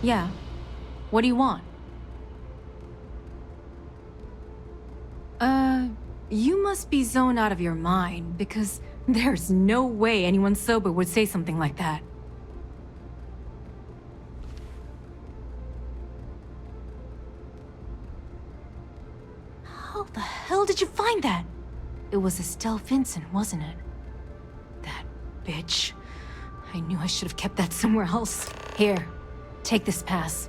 Yeah. What do you want? You must be zoned out of your mind, because there's no way anyone sober would say something like that. How the hell did you find that? It was Estelle Vincent, wasn't it? That bitch. I knew I should have kept that somewhere else. Here, take this pass.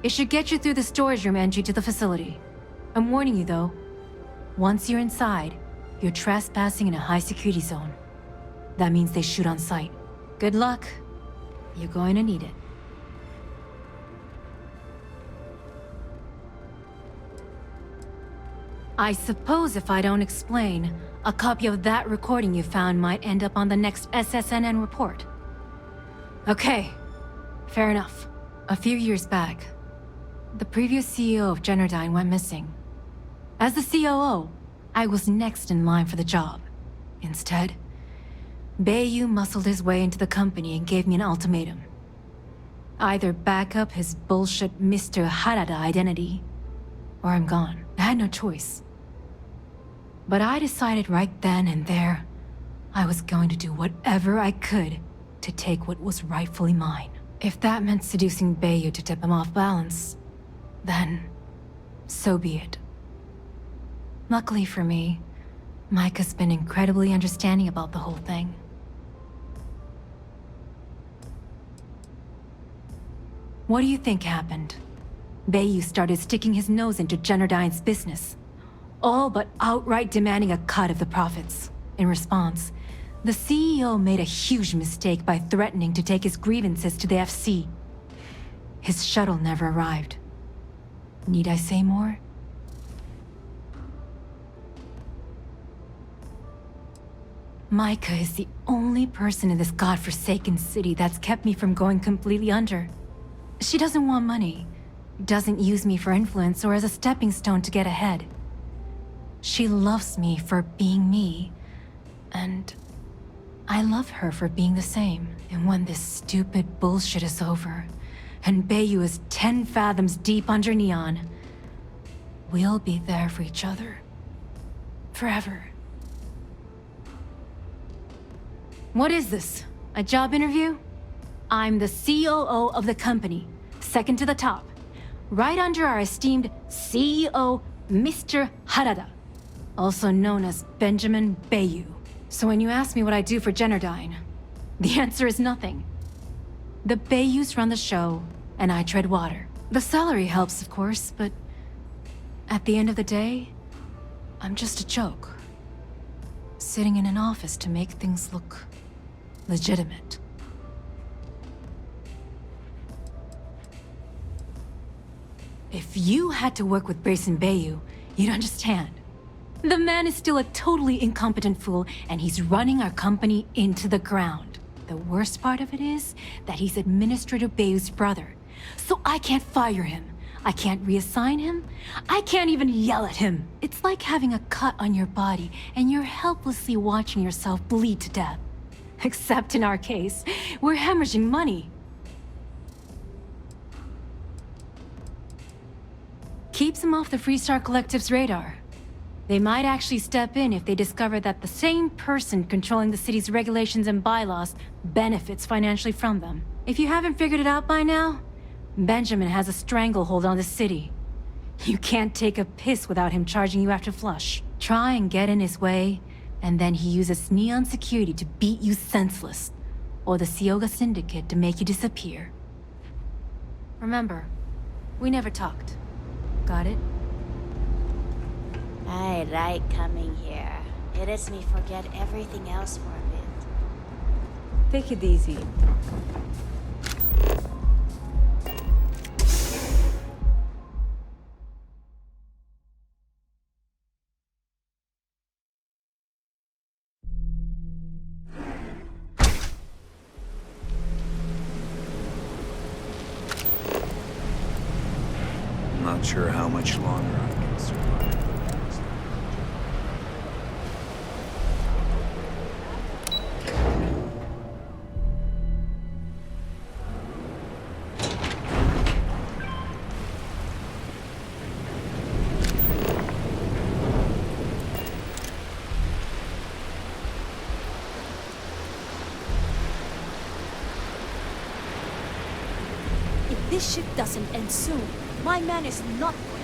It should get you through the storage room entry to the facility. I'm warning you though. Once you're inside, you're trespassing in a high-security zone. That means they shoot on sight. Good luck. You're going to need it. I suppose if I don't explain, a copy of that recording you found might end up on the next SSNN report. Okay, fair enough. A few years back, the previous CEO of Generdyne went missing. As the COO, I was next in line for the job. Instead, Bayu muscled his way into the company and gave me an ultimatum. Either back up his bullshit Mr. Harada identity, or I'm gone. I had no choice. But I decided right then and there, I was going to do whatever I could to take what was rightfully mine. If that meant seducing Bayu to tip him off balance, then so be it. Luckily for me, Mike has been incredibly understanding about the whole thing. What do you think happened? Bayu started sticking his nose into Generdyne's business, all but outright demanding a cut of the profits. In response, the CEO made a huge mistake by threatening to take his grievances to the FC. His shuttle never arrived. Need I say more? Micah is the only person in this godforsaken city that's kept me from going completely under. She doesn't want money, doesn't use me for influence or as a stepping stone to get ahead. She loves me for being me, and I love her for being the same. And when this stupid bullshit is over, and Bayu is 10 fathoms deep under Neon, we'll be there for each other. Forever. What is this? A job interview? I'm the COO of the company, second to the top, right under our esteemed CEO, Mr. Harada, also known as Benjamin Bayu. So when you ask me what I do for Generdyne, the answer is nothing. The Bayus run the show, and I tread water. The salary helps, of course, but at the end of the day, I'm just a joke. Sitting in an office to make things look legitimate. If you had to work with Grayson Bayu, you'd understand. The man is still a totally incompetent fool, and he's running our company into the ground. The worst part of it is that he's Administrator Bayu's brother, so I can't fire him. I can't reassign him. I can't even yell at him. It's like having a cut on your body, and you're helplessly watching yourself bleed to death. Except in our case, we're hemorrhaging money. Keeps him off the Freestar Collective's radar. They might actually step in if they discover that the same person controlling the city's regulations and bylaws benefits financially from them. If you haven't figured it out by now, Benjamin has a stranglehold on the city. You can't take a piss without him charging you after flush. Try and get in his way, and then he uses Neon security to beat you senseless, or the Sioga Syndicate to make you disappear. Remember, we never talked. Got it? I like coming here. It lets me forget everything else for a bit. Take it easy. Not sure how much longer I can survive. this shit doesn't end soon, my man is not going.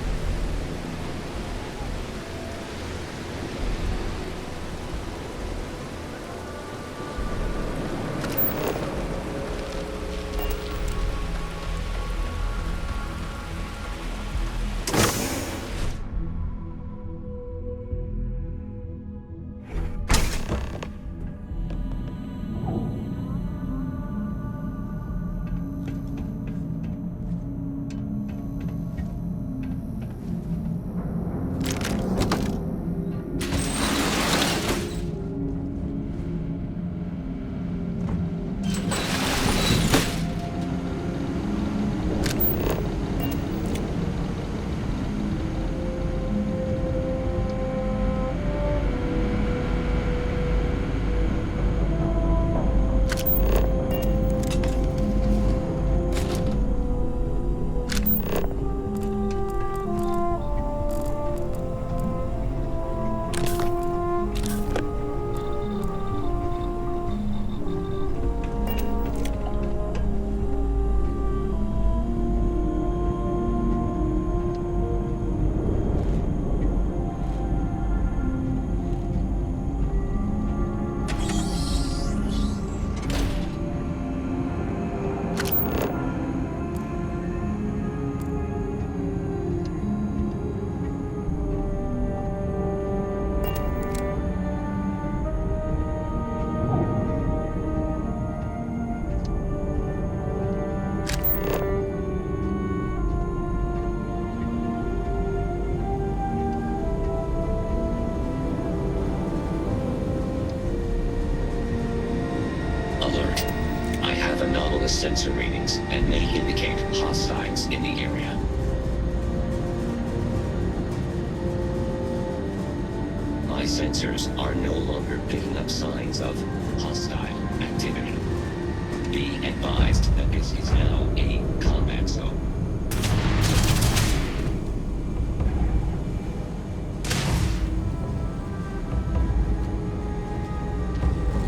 Sensor readings and may indicate hostiles in the area. My sensors are no longer picking up signs of hostile activity. Be advised that this is now a combat zone.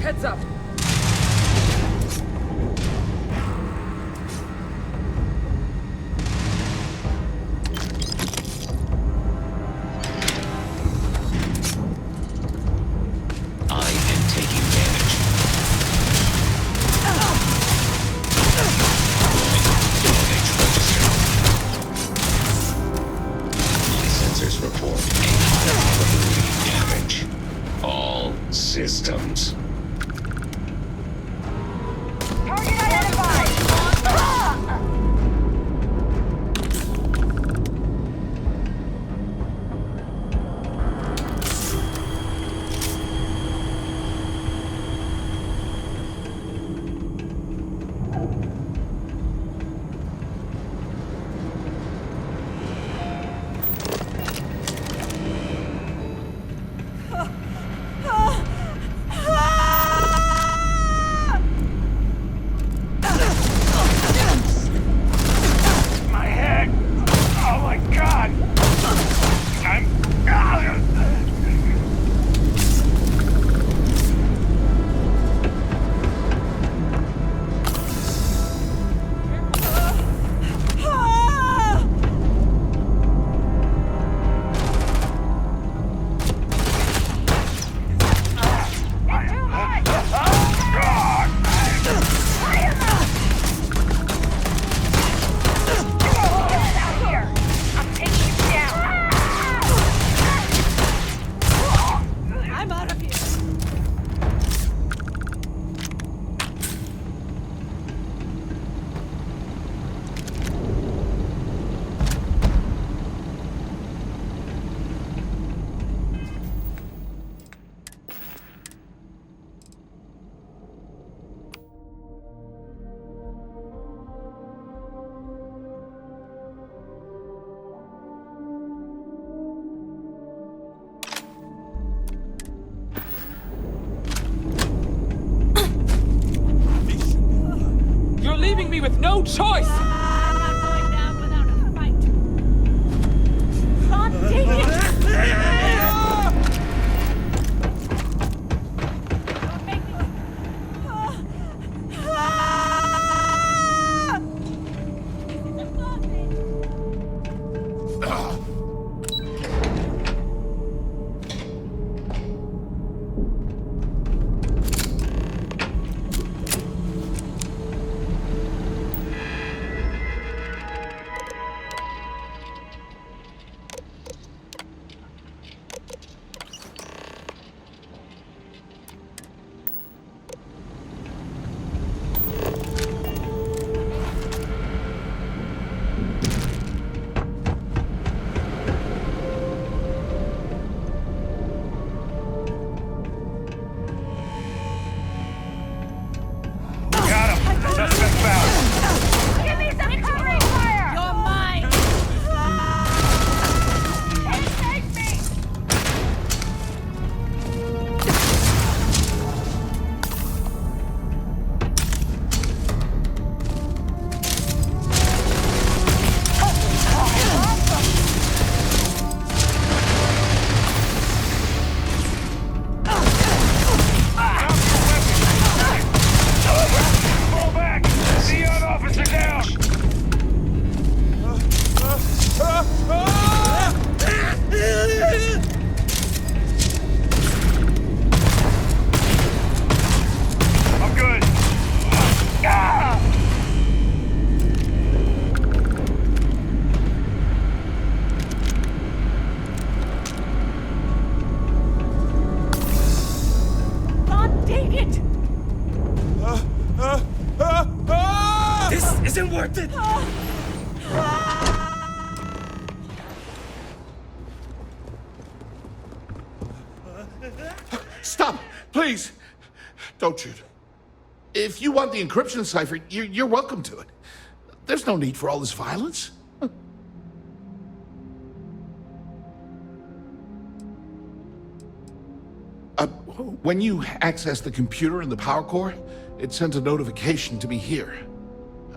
Heads up! Systems. Target identified! Leaving me with no choice! I'm not going down without a fight. God dang it! Don't make me... Take it! This isn't worth it! Stop! Please! Don't shoot. If you want the encryption cipher, you're welcome to it. There's no need for all this violence. When you accessed the computer in the power core, it sent a notification to me here.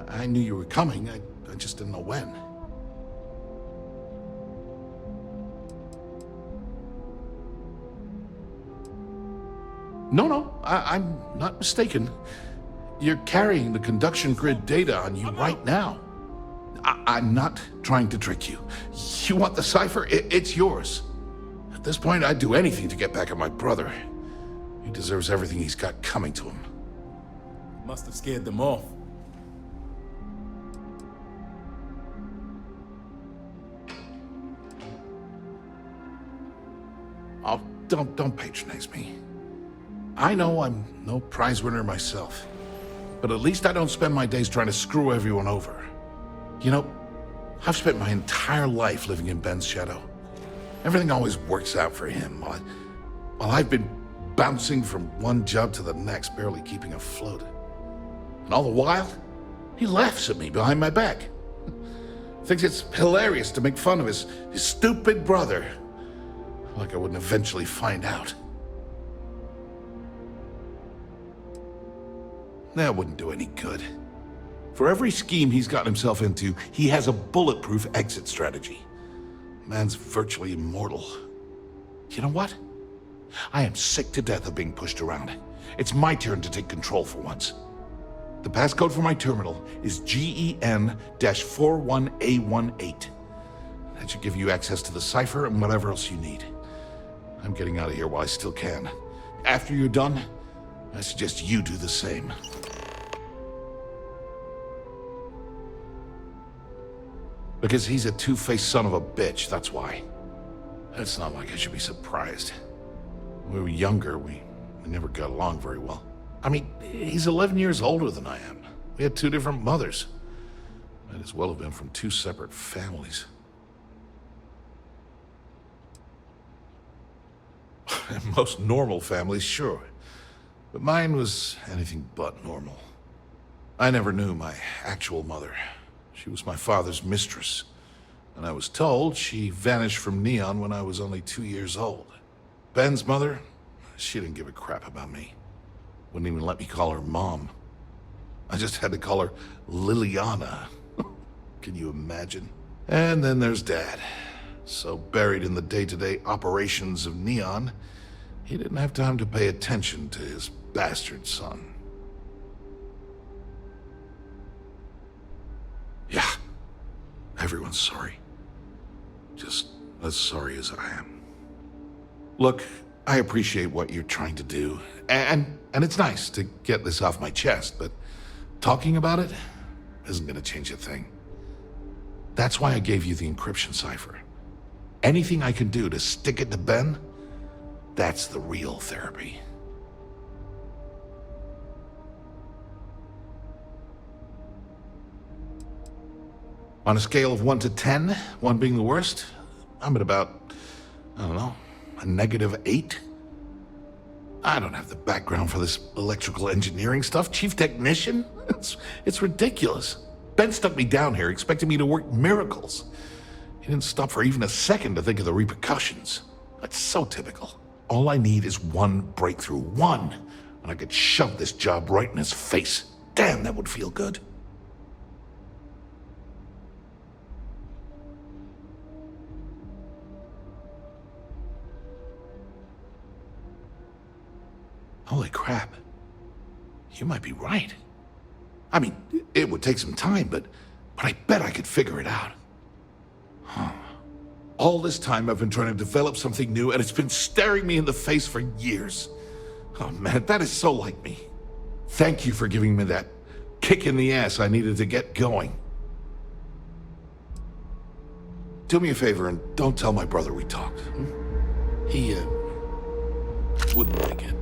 I knew you were coming, I just didn't know when. No, I'm not mistaken. You're carrying the conduction grid data on you right now. I'm not trying to trick you. You want the cipher? It's yours. At this point, I'd do anything to get back at my brother. He deserves everything he's got coming to him. Must have scared them off. Oh, don't patronize me. I know I'm no prize winner myself, but at least I don't spend my days trying to screw everyone over. You know, I've spent my entire life living in Ben's shadow. Everything always works out for him, while I've been bouncing from one job to the next, barely keeping afloat. And all the while, he laughs at me behind my back. Thinks it's hilarious to make fun of his stupid brother. Like I wouldn't eventually find out. That wouldn't do any good. For every scheme he's gotten himself into, he has a bulletproof exit strategy. Man's virtually immortal. You know what? I am sick to death of being pushed around. It's my turn to take control for once. The passcode for my terminal is GEN-41A18. That should give you access to the cipher and whatever else you need. I'm getting out of here while I still can. After you're done, I suggest you do the same. Because he's a two-faced son of a bitch, that's why. It's not like I should be surprised. When we were younger, we never got along very well. I mean, he's 11 years older than I am. We had two different mothers. Might as well have been from two separate families. Most normal families, sure. But mine was anything but normal. I never knew my actual mother. She was my father's mistress. And I was told she vanished from Neon when I was only 2 years old. Ben's mother, she didn't give a crap about me. Wouldn't even let me call her Mom. I just had to call her Liliana. Can you imagine? And then there's Dad. So buried in the day-to-day operations of Neon, he didn't have time to pay attention to his bastard son. Yeah, everyone's sorry. Just as sorry as I am. Look, I appreciate what you're trying to do, and it's nice to get this off my chest, but talking about it isn't gonna change a thing. That's why I gave you the encryption cipher. Anything I can do to stick it to Ben, that's the real therapy. On a scale of 1 to 10, 1 being the worst, I'm at about, I don't know, a -8. I don't have the background for this electrical engineering stuff. Chief technician? It's ridiculous. Ben stuck me down here expecting me to work miracles. He didn't stop for even a second to think of the repercussions. That's so typical. All I need is one breakthrough, one, and I could shove this job right in his face. Damn, that would feel good. Holy crap. You might be right. I mean, it would take some time, but I bet I could figure it out. Huh. All this time I've been trying to develop something new, and it's been staring me in the face for years. Oh man, that is so like me. Thank you for giving me that kick in the ass I needed to get going. Do me a favor and don't tell my brother we talked. He wouldn't like it.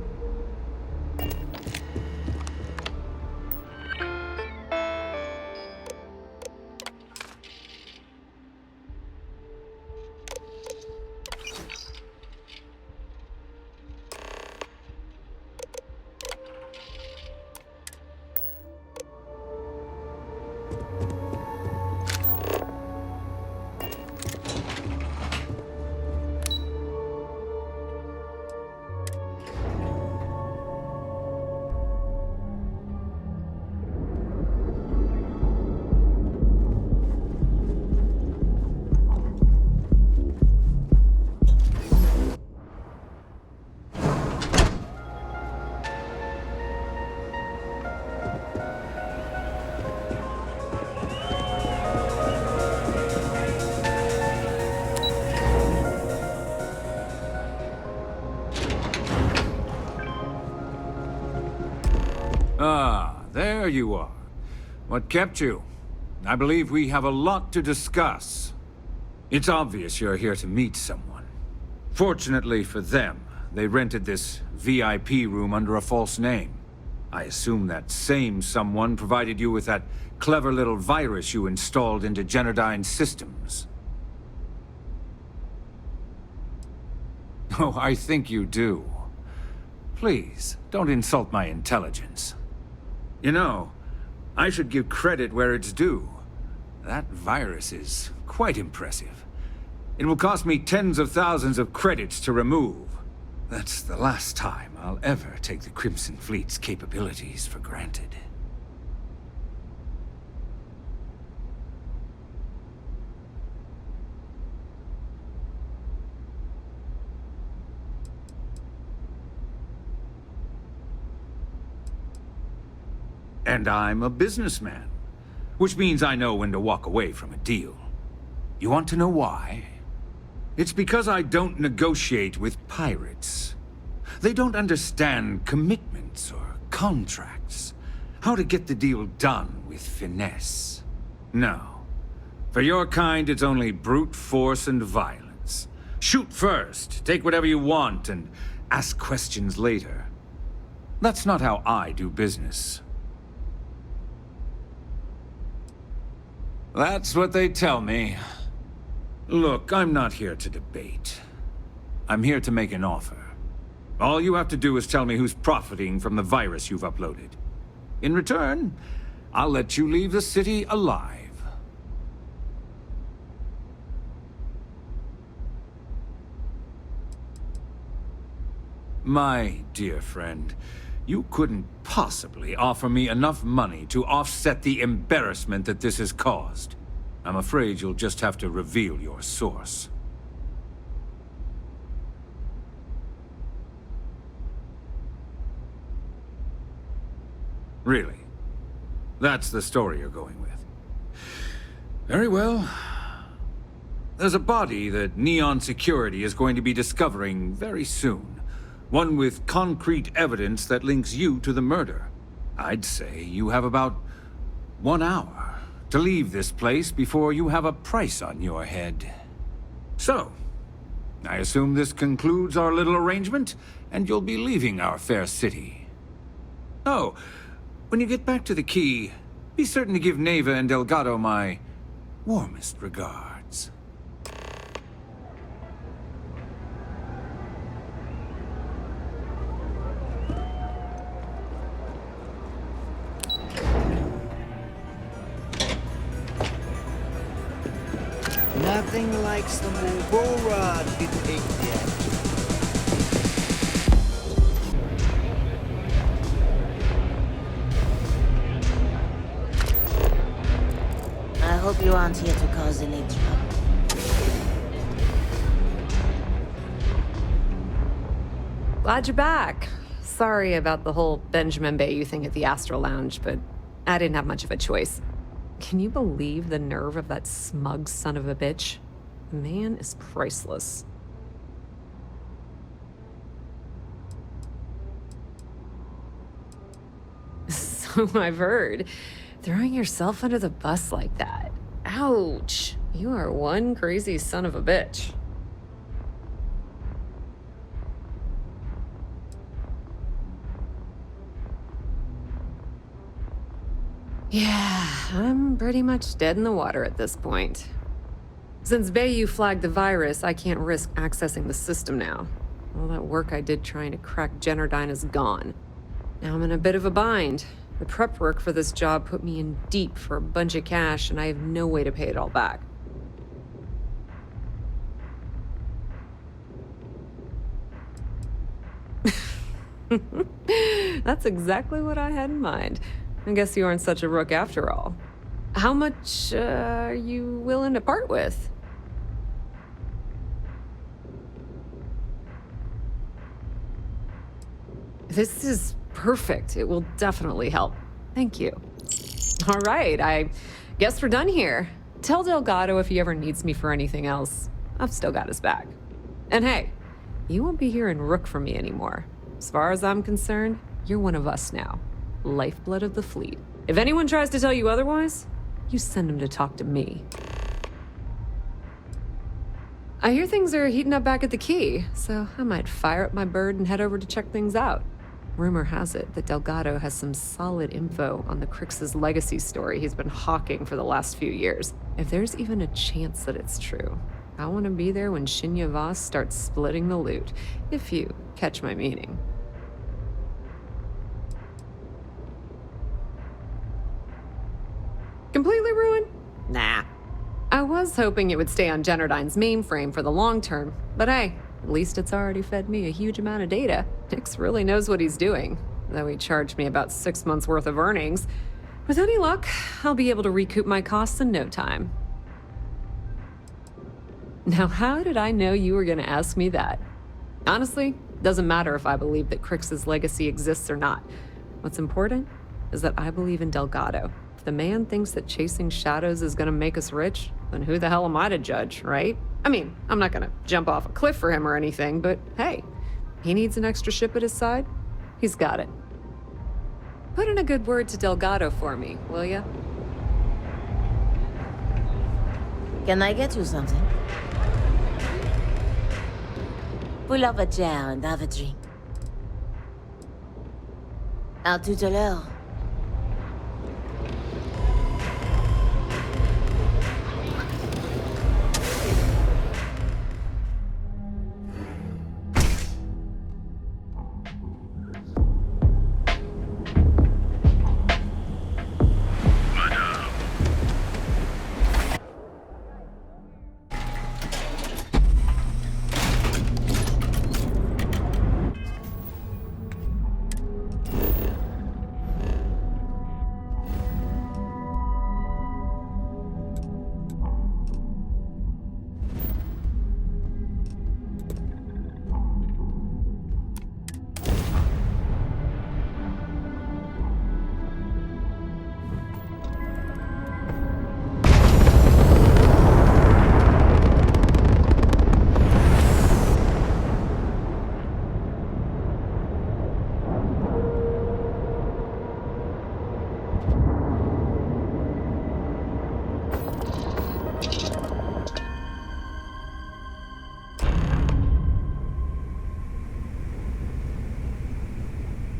Ah, there you are. What kept you? I believe we have a lot to discuss. It's obvious you're here to meet someone. Fortunately for them, they rented this VIP room under a false name. I assume that same someone provided you with that clever little virus you installed into Generdyne's systems. Oh, I think you do. Please, don't insult my intelligence. You know, I should give credit where it's due. That virus is quite impressive. It will cost me tens of thousands of credits to remove. That's the last time I'll ever take the Crimson Fleet's capabilities for granted. And I'm a businessman, which means I know when to walk away from a deal. You want to know why? It's because I don't negotiate with pirates. They don't understand commitments or contracts. How to get the deal done with finesse. No. For your kind, it's only brute force and violence. Shoot first, take whatever you want, and ask questions later. That's not how I do business. That's what they tell me. Look, I'm not here to debate. I'm here to make an offer. All you have to do is tell me who's profiting from the virus you've uploaded. In return, I'll let you leave the city alive. My dear friend, you couldn't possibly offer me enough money to offset the embarrassment that this has caused. I'm afraid you'll just have to reveal your source. Really? That's the story you're going with. Very well. There's a body that Neon Security is going to be discovering very soon. One with concrete evidence that links you to the murder. I'd say you have about 1 hour to leave this place before you have a price on your head. So, I assume this concludes our little arrangement, and you'll be leaving our fair city. Oh, when you get back to the key, be certain to give Neva and Delgado my warmest regards. Nothing like some old bull rod with big debt. I hope you aren't here to cause any trouble. Glad you're back. Sorry about the whole Benjamin Bayou thing at the Astral Lounge, but I didn't have much of a choice. Can you believe the nerve of that smug son of a bitch? The man is priceless. So I've heard. Throwing yourself under the bus like that. Ouch. You are one crazy son of a bitch. Yeah, I'm pretty much dead in the water at this point. Since Bayou flagged the virus, I can't risk accessing the system now. All that work I did trying to crack Generdyne is gone. Now I'm in a bit of a bind. The prep work for this job put me in deep for a bunch of cash, and I have no way to pay it all back. That's exactly what I had in mind. I guess you aren't such a rook after all. How much are you willing to part with? This is perfect. It will definitely help. Thank you. All right, I guess we're done here. Tell Delgado if he ever needs me for anything else. I've still got his back. And hey, you won't be hearing Rook from me anymore. As far as I'm concerned, you're one of us now. lifeblood of the fleet. If anyone tries to tell you otherwise, you send them to talk to me. I hear things are heating up back at the Key, so I might fire up my bird and head over to check things out. Rumor has it that Delgado has some solid info on the Crix's legacy story he's been hawking for the last few years. If there's even a chance that it's true, I want to be there when Shinya Voss starts splitting the loot, if you catch my meaning. Completely ruined? Nah. I was hoping it would stay on Generdyne's mainframe for the long term, but hey, at least it's already fed me a huge amount of data. Nix really knows what he's doing, though he charged me about 6 months worth of earnings. With any luck, I'll be able to recoup my costs in no time. Now, how did I know you were going to ask me that? Honestly, doesn't matter if I believe that Crix's legacy exists or not. What's important is that I believe in Delgado. If the man thinks that chasing shadows is going to make us rich, then who the hell am I to judge, right? I mean, I'm not going to jump off a cliff for him or anything, but hey, he needs an extra ship at his side. He's got it. Put in a good word to Delgado for me, will ya? Can I get you something? Pull up a chair and have a drink. À tout à l'heure.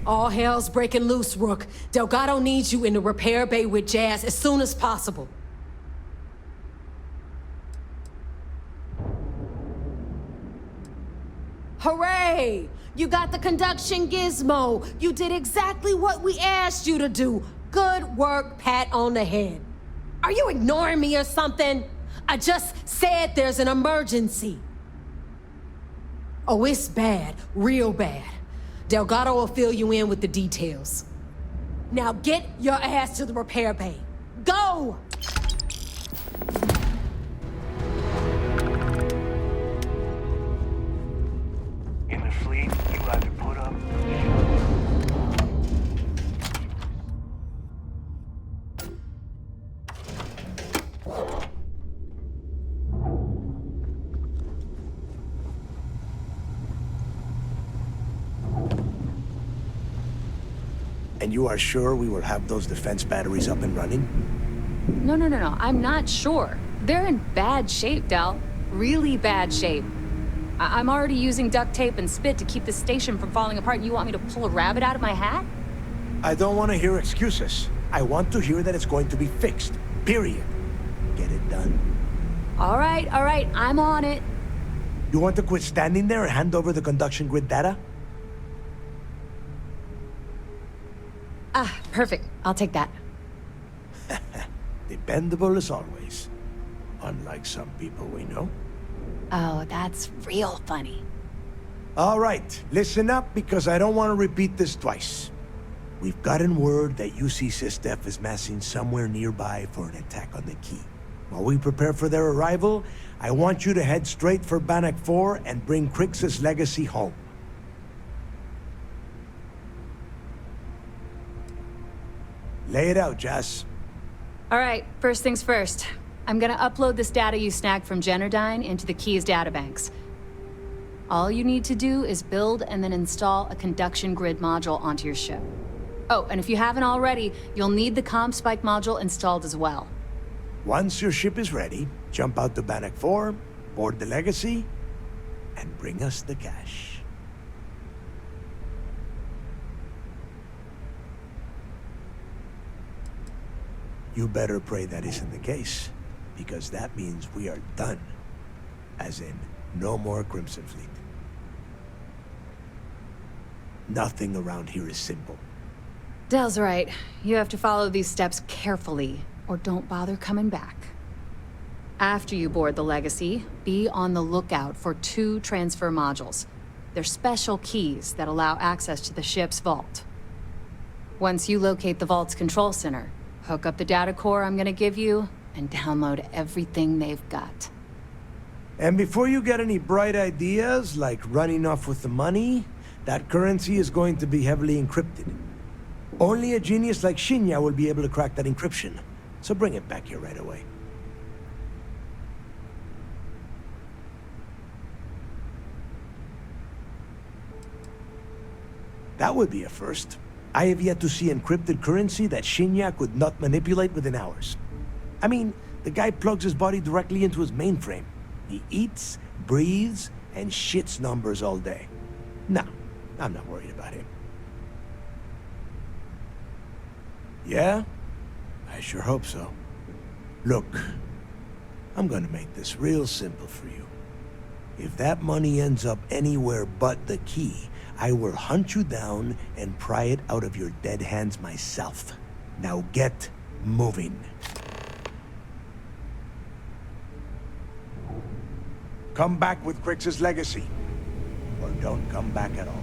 All hell's breaking loose, Rook. Delgado needs you in the repair bay with Jazz as soon as possible. Hooray! You got the conduction gizmo. You did exactly what we asked you to do. Good work, pat on the head. Are you ignoring me or something? I just said there's an emergency. Oh, it's bad, real bad. Delgado will fill you in with the details. Now get your ass to the repair bay. Go! In the fleet, you either put up... And you are sure we will have those defense batteries up and running? No. I'm not sure. They're in bad shape, Del. Really bad shape. I'm already using duct tape and spit to keep the station from falling apart, and you want me to pull a rabbit out of my hat? I don't want to hear excuses. I want to hear that it's going to be fixed. Period. Get it done. All right. I'm on it. You want to quit standing there and hand over the conduction grid data? Ah, perfect. I'll take that. Dependable as always. Unlike some people we know. Oh, that's real funny. All right, listen up because I don't want to repeat this twice. We've gotten word that UC SysDef is massing somewhere nearby for an attack on the Key. While we prepare for their arrival, I want you to head straight for Bannock 4 and bring Crix's legacy home. Lay it out, Jess. All right, first things first. I'm gonna upload this data you snagged from Generdyne into the Key's databanks. All you need to do is build and then install a conduction grid module onto your ship. Oh, and if you haven't already, you'll need the comm spike module installed as well. Once your ship is ready, jump out to Bannock 4, board the Legacy, and bring us the cash. You better pray that isn't the case, because that means we are done. As in, no more Crimson Fleet. Nothing around here is simple. Dell's right. You have to follow these steps carefully, or don't bother coming back. After you board the Legacy, be on the lookout for 2 transfer modules. They're special keys that allow access to the ship's vault. Once you locate the vault's control center, hook up the data core I'm gonna give you, and download everything they've got. And before you get any bright ideas, like running off with the money, that currency is going to be heavily encrypted. Only a genius like Shinya will be able to crack that encryption, so bring it back here right away. That would be a first. I have yet to see encrypted currency that Shinya could not manipulate within hours. I mean, the guy plugs his body directly into his mainframe. He eats, breathes, and shits numbers all day. No, I'm not worried about him. Yeah? I sure hope so. Look, I'm gonna make this real simple for you. If that money ends up anywhere but the key, I will hunt you down and pry it out of your dead hands myself. Now get moving. Come back with Crix's Legacy, or don't come back at all.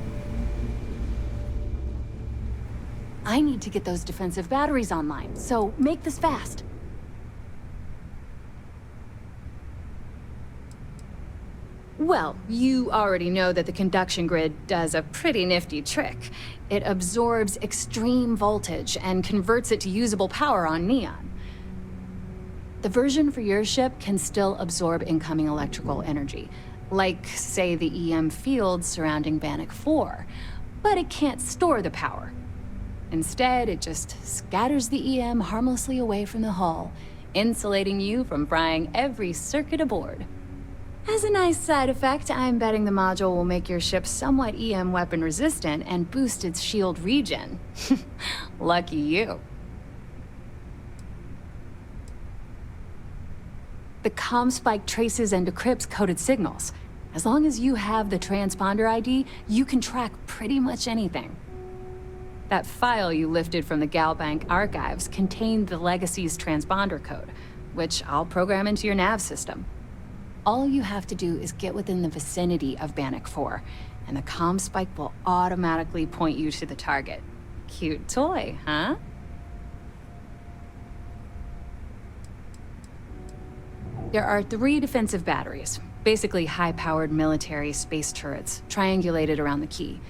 I need to get those defensive batteries online, so make this fast. Well, you already know that the conduction grid does a pretty nifty trick. It absorbs extreme voltage and converts it to usable power on Neon. The version for your ship can still absorb incoming electrical energy, like, say, the EM field surrounding Bannock 4, but it can't store the power. Instead, it just scatters the EM harmlessly away from the hull, insulating you from frying every circuit aboard. As a nice side effect, I'm betting the module will make your ship somewhat EM weapon resistant and boost its shield regen. Lucky you. The comm spike traces and decrypts coded signals. As long as you have the transponder ID, you can track pretty much anything. That file you lifted from the Galbank archives contained the Legacy's transponder code, which I'll program into your nav system. All you have to do is get within the vicinity of Bannock 4, and the comm spike will automatically point you to the target. Cute toy, huh? There are 3 defensive batteries, basically high-powered military space turrets, triangulated around the key.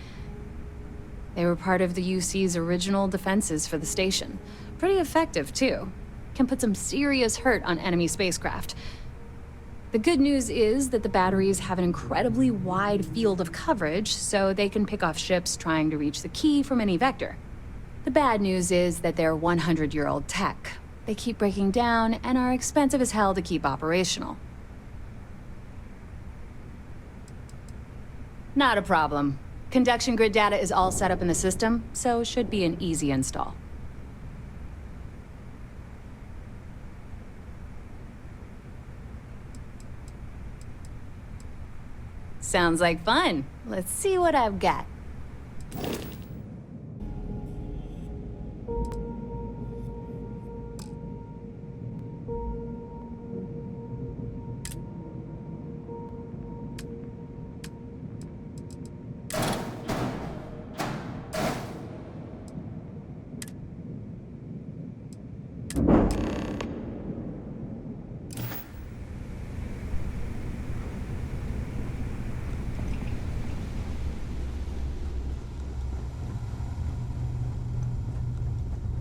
They were part of the UC's original defenses for the station. Pretty effective, too. Can put some serious hurt on enemy spacecraft. The good news is that the batteries have an incredibly wide field of coverage, so they can pick off ships trying to reach the key from any vector. The bad news is that they're 100-year-old tech. They keep breaking down and are expensive as hell to keep operational. Not a problem. Conduction grid data is all set up in the system, so it should be an easy install. Sounds like fun. Let's see what I've got.